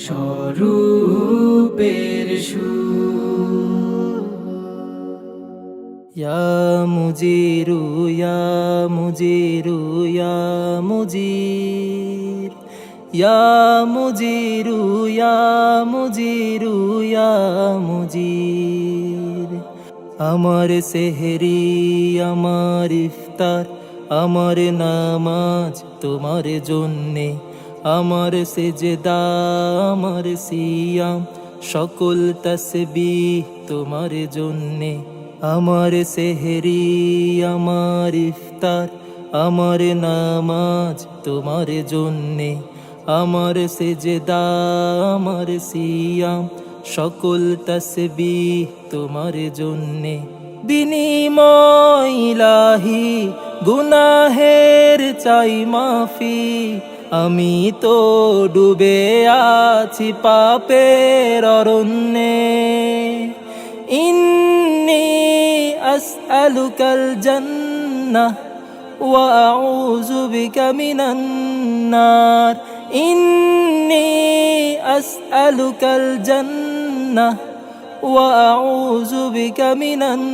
স্বরূপের সুর। ইয়া মুজিরু ইয়া মুজিরু ইয়া মুজির, ইয়া মুজিরু ইয়া মুজিরু ইয়া মুজির। আমার সেহরি আমার ইফতার আমার নামাজ তোমার জন্যে, আমার সেজদা আমার সিয়াম সকল তসবিহ তোমার জন্যে। আমার সেহরি আমার ইফতার আমার নামাজ তোমার জন্যে, আমার সেজদা আমার সিয়াম সকল তসবিহ তোমার জন্যে। বিনিময় ইলাহি গুনাহের চাই মাফি, আমি তো ডুবে আছি পাপের অরণ্যে। ইন্নী আসআলুকাল জান্নাহ ওয়া আউযু বিকা মিনান নার। ইন্নী আসআলুকাল জান্নাহ ওয়া আউযু বিকা মিনান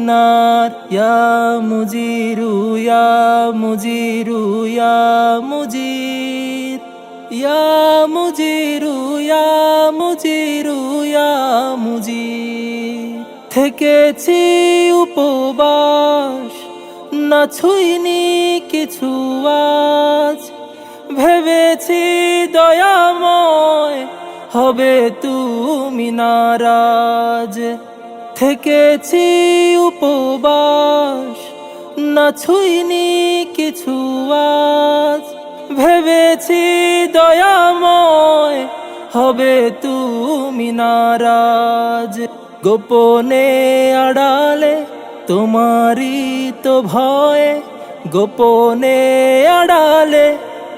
নার। ইয়া মুজিরু ইয়া মুজিরু ইয়া মুজির, ইয়া মুজিরু ইয়া মুজিরু ইয়া মুজির। থেকেছি উপবাস না ছুঁইনি কিছু আজ, ভেবেছি দয়াময় হবে তুমি নারাজ। থেকেছি উপবাস না ছুঁইনি কিছু আজ, ভেবেছি দয়াময় হবে তুমি নারাজ। গোপনে আড়ালে তোমারই তো ভয়ে, গোপনে আড়ালে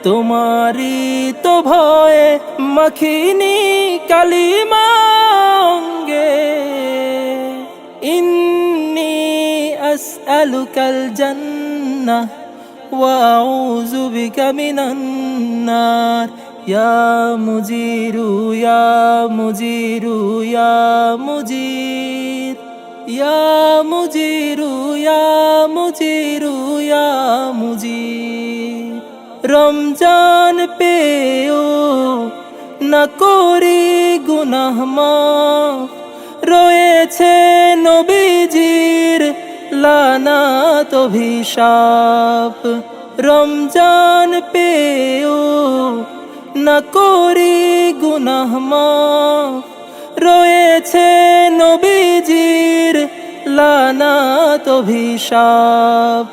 তোমারই তো ভয়ে মাখিনি কালিমা অঙ্গে। ইন্নী আসআলুকাল জান্নাহ ওয়া আউযু বিকা মিনান নার। ইয়া মুজিরু ইয়া মুজিরু ইয়া মুজির, ইয়া মুজিরু ইয়া মুজিরু ইয়া মুজির। রমজান পেও না করি গুনাহ মাফ, রয়েছে নবীজির লানাত অভিশাপ। রমজান পেও না করি গুনাহ মাফ, রয়েছে নবীজির লানাত অভিশাপ।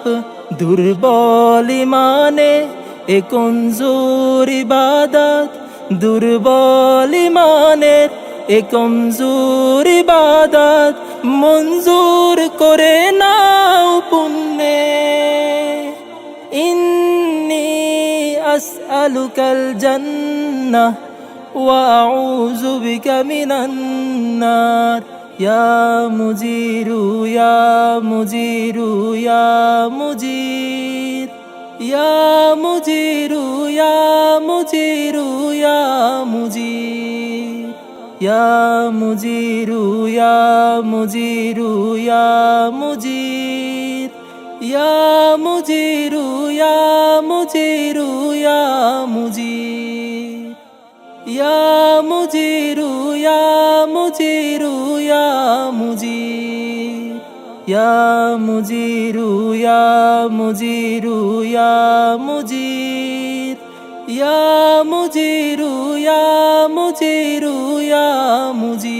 দুর্বল ইমানে এ কমজোর ইবাদত, দুর্বল ইমানের এ কমজোর ইবাদত মঞ্জুর করে নাও পুণ্যে। ইন্নী আসআলুকাল জান্নাহ ওয়া আউযু বিকা মিনান নার। ইয়া মুজিরু ইয়া মুজিরু ইয়া মুজির, ইয়া মুজিরু ইয়া মুজিরু ইয়া মুজির, ইয়া মুজিরু ইয়া মুজিরু ইয়া মুজির, ইয়া মুজিরু ইয়া মুজিরু ইয়া মুজির, ইয়া মুজিরু ইয়া মুজিরু ইয়া মুজির, ইয়া মুজিরু ইয়া মুজিরু ইয়া মুজির, ইয়া মুজিরু ইয়া মুজিরু ইয়া মুজির।